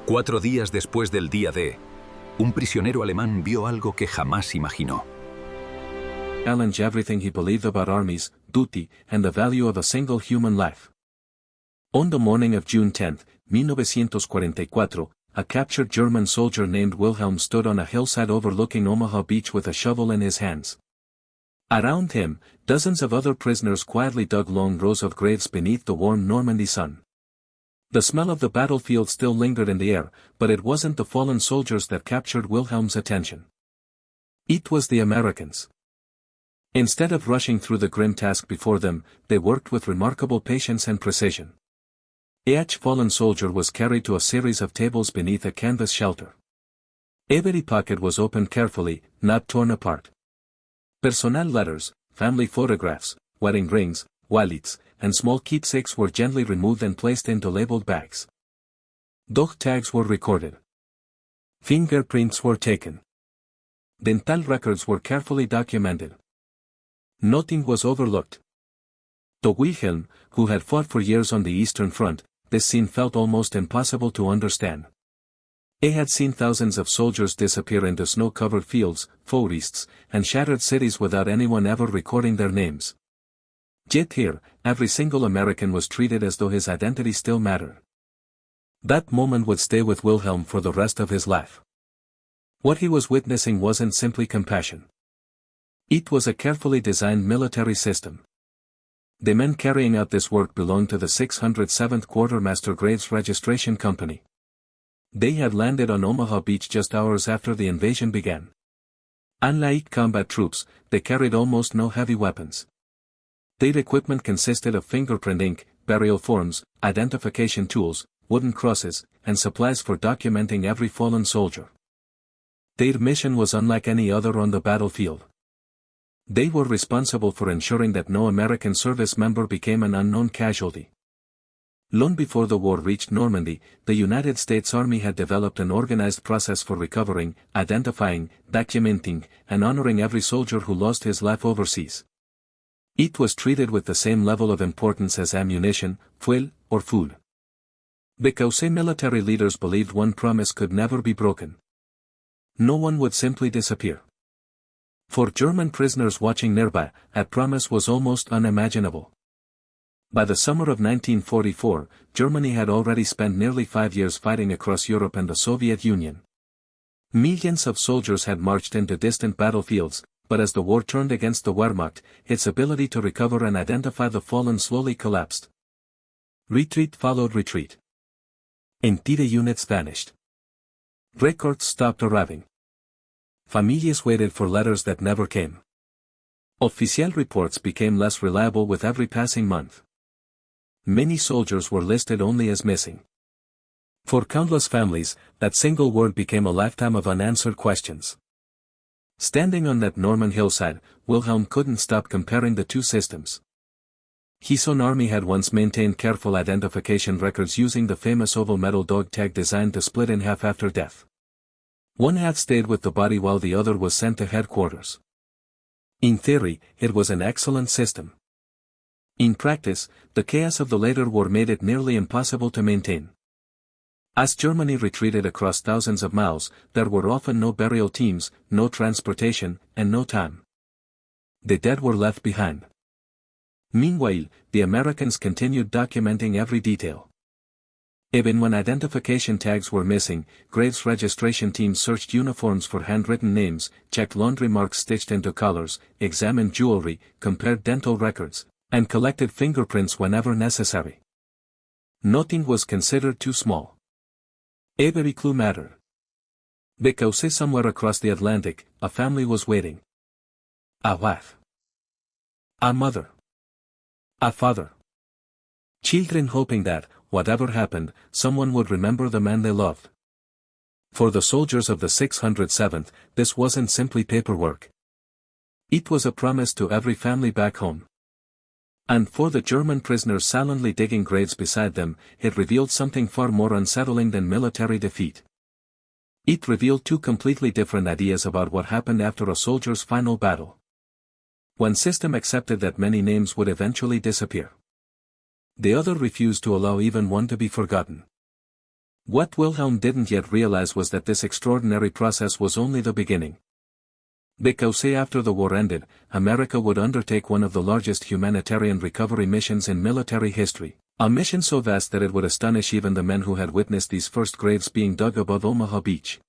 4 días después del Día D, un prisionero alemán vio algo que jamás imaginó. Challenge everything he believed about armies, duty, and the value of a single human life. On the morning of June 10, 1944, a captured German soldier named Wilhelm stood on a hillside overlooking Omaha Beach with a shovel in his hands. Around him, dozens of other prisoners quietly dug long rows of graves beneath the warm Normandy sun. The smell of the battlefield still lingered in the air, but it wasn't the fallen soldiers that captured Wilhelm's attention. It was the Americans. Instead of rushing through the grim task before them, they worked with remarkable patience and precision. Each fallen soldier was carried to a series of tables beneath a canvas shelter. Every pocket was opened carefully, not torn apart. Personnel letters, family photographs, wedding rings, wallets, and small keepsakes were gently removed and placed into labeled bags. Dog tags were recorded. Fingerprints were taken. Dental records were carefully documented. Nothing was overlooked. To Wilhelm, who had fought for years on the Eastern Front, this scene felt almost impossible to understand. He had seen thousands of soldiers disappear into snow-covered fields, forests, and shattered cities without anyone ever recording their names. Yet here, every single American was treated as though his identity still mattered. That moment would stay with Wilhelm for the rest of his life. What he was witnessing wasn't simply compassion. It was a carefully designed military system. The men carrying out this work belonged to the 607th Quartermaster Graves Registration Company. They had landed on Omaha Beach just hours after the invasion began. Unlike combat troops, they carried almost no heavy weapons. Their equipment consisted of fingerprint ink, burial forms, identification tools, wooden crosses, and supplies for documenting every fallen soldier. Their mission was unlike any other on the battlefield. They were responsible for ensuring that no American service member became an unknown casualty. Long before the war reached Normandy, the United States Army had developed an organized process for recovering, identifying, documenting, and honoring every soldier who lost his life overseas. It was treated with the same level of importance as ammunition, fuel, or food. Because military leaders believed one promise could never be broken. No one would simply disappear. For German prisoners watching nearby, a promise was almost unimaginable. By the summer of 1944, Germany had already spent nearly 5 years fighting across Europe and the Soviet Union. Millions of soldiers had marched into distant battlefields, but as the war turned against the Wehrmacht, its ability to recover and identify the fallen slowly collapsed. Retreat followed retreat. Entire units vanished. Records stopped arriving. Families waited for letters that never came. Official reports became less reliable with every passing month. Many soldiers were listed only as missing. For countless families, that single word became a lifetime of unanswered questions. Standing on that Norman hillside, Wilhelm couldn't stop comparing the two systems. His own army had once maintained careful identification records using the famous oval metal dog tag designed to split in half after death. One half stayed with the body while the other was sent to headquarters. In theory, it was an excellent system. In practice, the chaos of the later war made it nearly impossible to maintain. As Germany retreated across thousands of miles, there were often no burial teams, no transportation, and no time. The dead were left behind. Meanwhile, the Americans continued documenting every detail. Even when identification tags were missing, graves registration teams searched uniforms for handwritten names, checked laundry marks stitched into collars, examined jewelry, compared dental records, and collected fingerprints whenever necessary. Nothing was considered too small. Every clue mattered. Because somewhere across the Atlantic, a family was waiting. A wife. A mother. A father. Children hoping that, whatever happened, someone would remember the man they loved. For the soldiers of the 607th, this wasn't simply paperwork. It was a promise to every family back home. And for the German prisoners silently digging graves beside them, it revealed something far more unsettling than military defeat. It revealed two completely different ideas about what happened after a soldier's final battle. One system accepted that many names would eventually disappear. The other refused to allow even one to be forgotten. What Wilhelm didn't yet realize was that this extraordinary process was only the beginning. Because after the war ended, America would undertake one of the largest humanitarian recovery missions in military history, a mission so vast that it would astonish even the men who had witnessed these first graves being dug above Omaha Beach.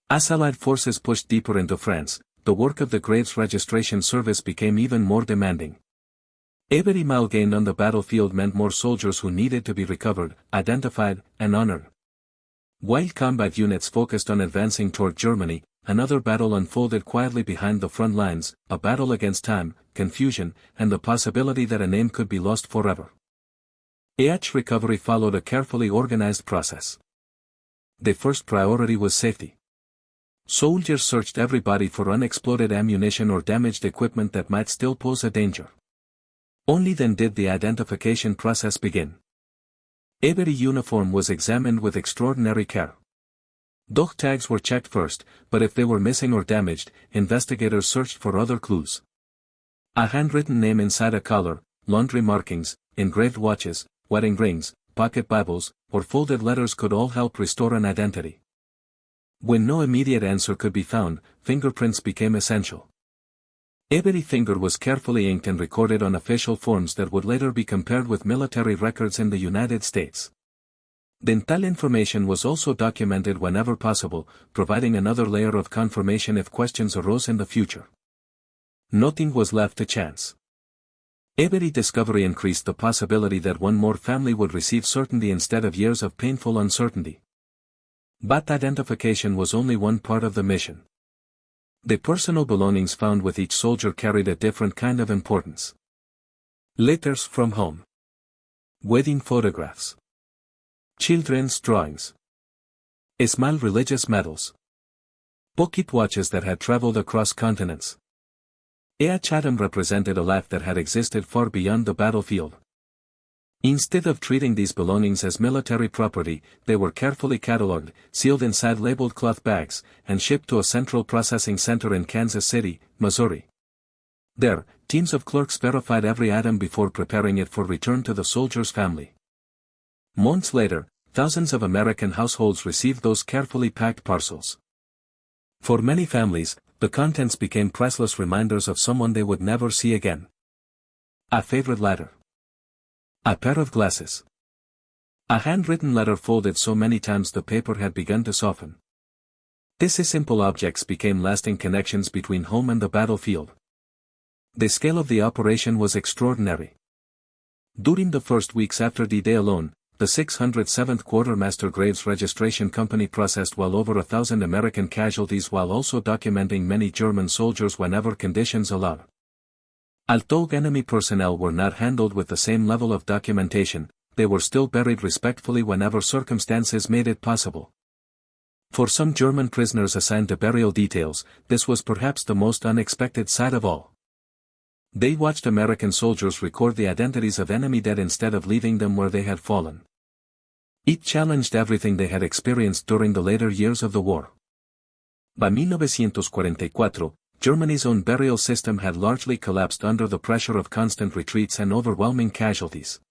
As Allied forces pushed deeper into France, the work of the Graves Registration Service became even more demanding. Every mile gained on the battlefield meant more soldiers who needed to be recovered, identified, and honored. While combat units focused on advancing toward Germany, another battle unfolded quietly behind the front lines, a battle against time, confusion, and the possibility that a name could be lost forever. Recovery followed a carefully organized process. The first priority was safety. Soldiers searched every body for unexploded ammunition or damaged equipment that might still pose a danger. Only then did the identification process begin. Every uniform was examined with extraordinary care. Dog tags were checked first, but if they were missing or damaged, investigators searched for other clues. A handwritten name inside a collar, laundry markings, engraved watches, wedding rings, pocket Bibles, or folded letters could all help restore an identity. When no immediate answer could be found, fingerprints became essential. Every finger was carefully inked and recorded on official forms that would later be compared with military records in the United States. Dental information was also documented whenever possible, providing another layer of confirmation if questions arose in the future. Nothing was left to chance. Every discovery increased the possibility that one more family would receive certainty instead of years of painful uncertainty. But identification was only one part of the mission. The personal belongings found with each soldier carried a different kind of importance. Letters from home. Wedding photographs. Children's drawings. Small religious medals. Pocket watches that had traveled across continents. Each item represented a life that had existed far beyond the battlefield. Instead of treating these belongings as military property, they were carefully catalogued, sealed inside labeled cloth bags, and shipped to a central processing center in Kansas City, Missouri. There, teams of clerks verified every item before preparing it for return to the soldier's family. Months later, thousands of American households received those carefully packed parcels. For many families, the contents became priceless reminders of someone they would never see again. A favorite letter. A pair of glasses. A handwritten letter folded so many times the paper had begun to soften. These simple objects became lasting connections between home and the battlefield. The scale of the operation was extraordinary. During the first weeks after D-Day alone, the 607th Quartermaster Graves Registration Company processed well over 1,000 American casualties while also documenting many German soldiers whenever conditions allowed. Although enemy personnel were not handled with the same level of documentation, they were still buried respectfully whenever circumstances made it possible. For some German prisoners assigned to burial details, this was perhaps the most unexpected sight of all. They watched American soldiers record the identities of enemy dead instead of leaving them where they had fallen. It challenged everything they had experienced during the later years of the war. By 1944, Germany's own burial system had largely collapsed under the pressure of constant retreats and overwhelming casualties.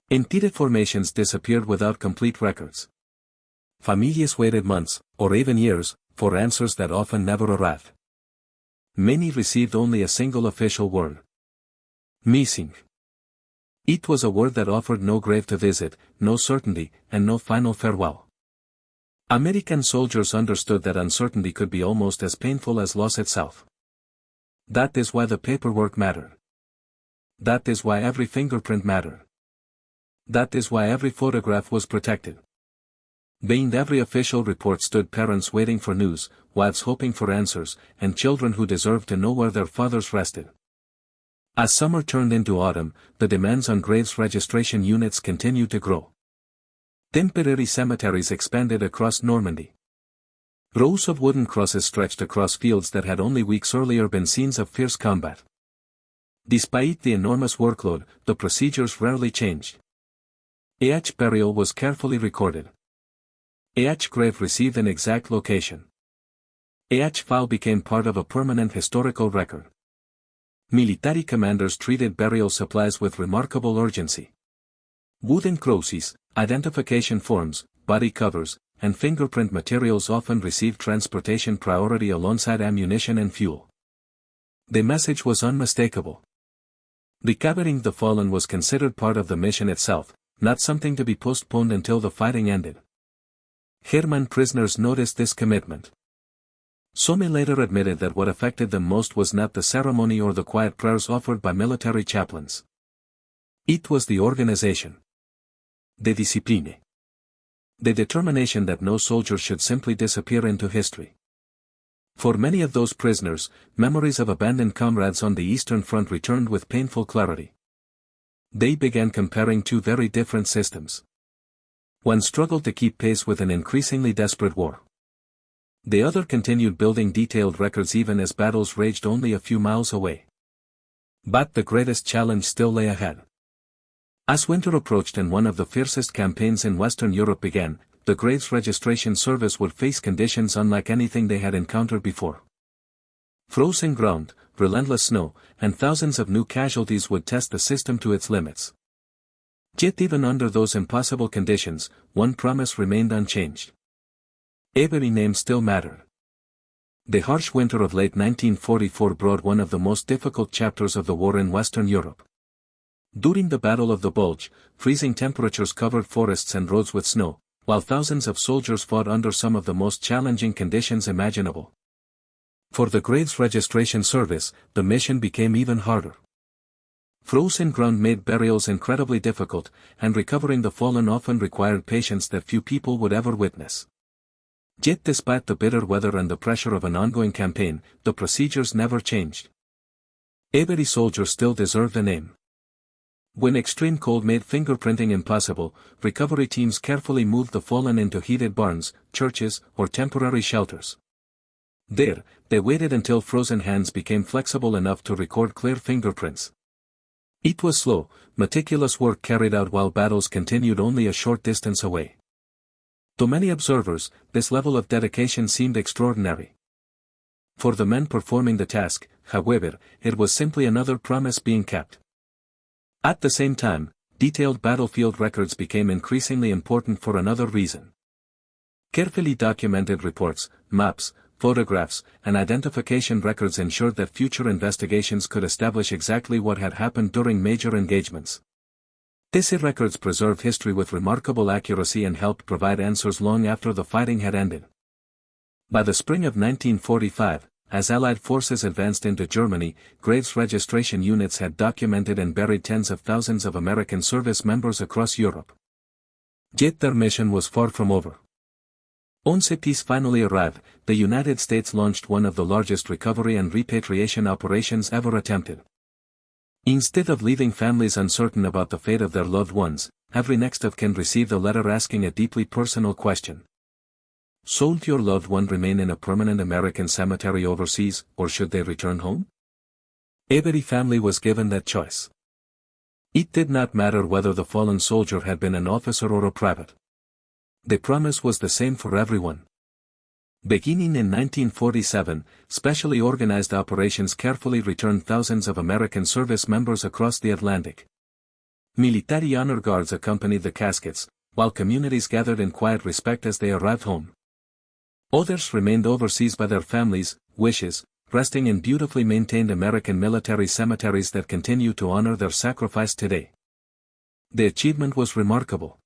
Entire formations disappeared without complete records. Families waited months, or even years, for answers that often never arrived. Many received only a single official word. Missing. It was a word that offered no grave to visit, no certainty, and no final farewell. American soldiers understood that uncertainty could be almost as painful as loss itself. That is why the paperwork mattered. That is why every fingerprint mattered. That is why every photograph was protected. Behind every official report stood parents waiting for news, wives hoping for answers, and children who deserved to know where their fathers rested. As summer turned into autumn, the demands on graves registration units continued to grow. Temporary cemeteries expanded across Normandy. Rows of wooden crosses stretched across fields that had only weeks earlier been scenes of fierce combat. Despite the enormous workload, the procedures rarely changed. Each burial was carefully recorded. Each grave received an exact location. Each file became part of a permanent historical record. Military commanders treated burial supplies with remarkable urgency. Wooden crosses, identification forms, body covers, and fingerprint materials often received transportation priority alongside ammunition and fuel. The message was unmistakable. Recovering the fallen was considered part of the mission itself, not something to be postponed until the fighting ended. German prisoners noticed this commitment. Some later admitted that what affected them most was not the ceremony or the quiet prayers offered by military chaplains. It was the organization. The discipline. The determination that no soldier should simply disappear into history. For many of those prisoners, memories of abandoned comrades on the Eastern Front returned with painful clarity. They began comparing two very different systems. One struggled to keep pace with an increasingly desperate war. The other continued building detailed records even as battles raged only a few miles away. But the greatest challenge still lay ahead. As winter approached and one of the fiercest campaigns in Western Europe began, the Graves Registration Service would face conditions unlike anything they had encountered before. Frozen ground, relentless snow, and thousands of new casualties would test the system to its limits. Yet even under those impossible conditions, one promise remained unchanged. Every name still mattered. The harsh winter of late 1944 brought one of the most difficult chapters of the war in Western Europe. During the Battle of the Bulge, freezing temperatures covered forests and roads with snow, while thousands of soldiers fought under some of the most challenging conditions imaginable. For the Graves Registration Service, the mission became even harder. Frozen ground made burials incredibly difficult, and recovering the fallen often required patience that few people would ever witness. Yet despite the bitter weather and the pressure of an ongoing campaign, the procedures never changed. Every soldier still deserved a name. When extreme cold made fingerprinting impossible, recovery teams carefully moved the fallen into heated barns, churches, or temporary shelters. There, they waited until frozen hands became flexible enough to record clear fingerprints. It was slow, meticulous work carried out while battles continued only a short distance away. To many observers, this level of dedication seemed extraordinary. For the men performing the task, however, it was simply another promise being kept. At the same time, detailed battlefield records became increasingly important for another reason. Carefully documented reports, maps, photographs, and identification records ensured that future investigations could establish exactly what had happened during major engagements. These records preserved history with remarkable accuracy and helped provide answers long after the fighting had ended. By the spring of 1945, as Allied forces advanced into Germany, Graves registration units had documented and buried tens of thousands of American service members across Europe. Yet their mission was far from over. Once peace finally arrived, the United States launched one of the largest recovery and repatriation operations ever attempted. Instead of leaving families uncertain about the fate of their loved ones, every next of kin received a letter asking a deeply personal question. Should your loved one remain in a permanent American cemetery overseas, or should they return home? Every family was given that choice. It did not matter whether the fallen soldier had been an officer or a private. The promise was the same for everyone. Beginning in 1947, specially organized operations carefully returned thousands of American service members across the Atlantic. Military honor guards accompanied the caskets, while communities gathered in quiet respect as they arrived home. Others remained overseas by their families' wishes, resting in beautifully maintained American military cemeteries that continue to honor their sacrifice today. The achievement was remarkable.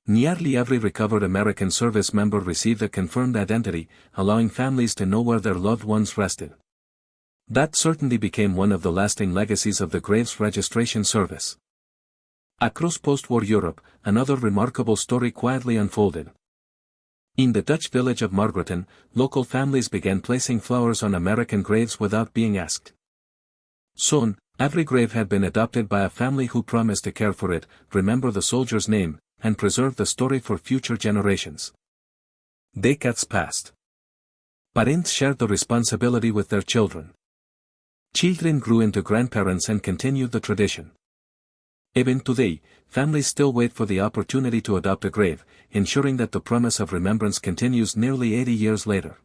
Nearly every recovered American service member received a confirmed identity, allowing families to know where their loved ones rested. That certainly became one of the lasting legacies of the Graves Registration Service. Across post-war Europe, another remarkable story quietly unfolded. In the Dutch village of Margraten, local families began placing flowers on American graves without being asked. Soon, every grave had been adopted by a family who promised to care for it, remember the soldier's name, and preserve the story for future generations. Decades passed. Parents shared the responsibility with their children. Children grew into grandparents and continued the tradition. Even today, families still wait for the opportunity to adopt a grave, ensuring that the promise of remembrance continues nearly 80 years later.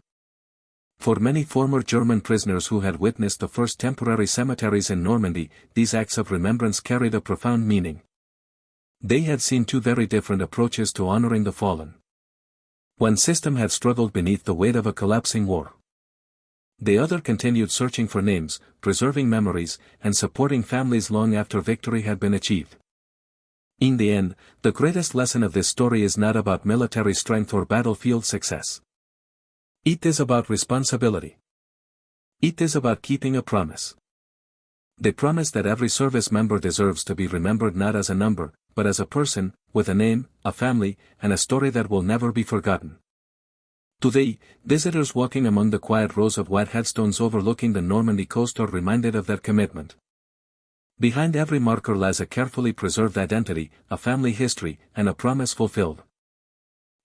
For many former German prisoners who had witnessed the first temporary cemeteries in Normandy, these acts of remembrance carried a profound meaning. They had seen two very different approaches to honoring the fallen. One system had struggled beneath the weight of a collapsing war. The other continued searching for names, preserving memories, and supporting families long after victory had been achieved. In the end, the greatest lesson of this story is not about military strength or battlefield success. It is about responsibility. It is about keeping a promise. The promise that every service member deserves to be remembered not as a number, but as a person, with a name, a family, and a story that will never be forgotten. Today, visitors walking among the quiet rows of white headstones overlooking the Normandy coast are reminded of that commitment. Behind every marker lies a carefully preserved identity, a family history, and a promise fulfilled.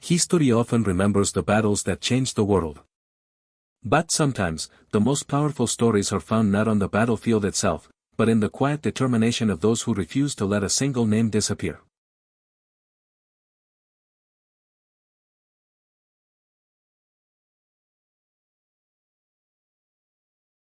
History often remembers the battles that changed the world. But sometimes, the most powerful stories are found not on the battlefield itself, but in the quiet determination of those who refuse to let a single name disappear.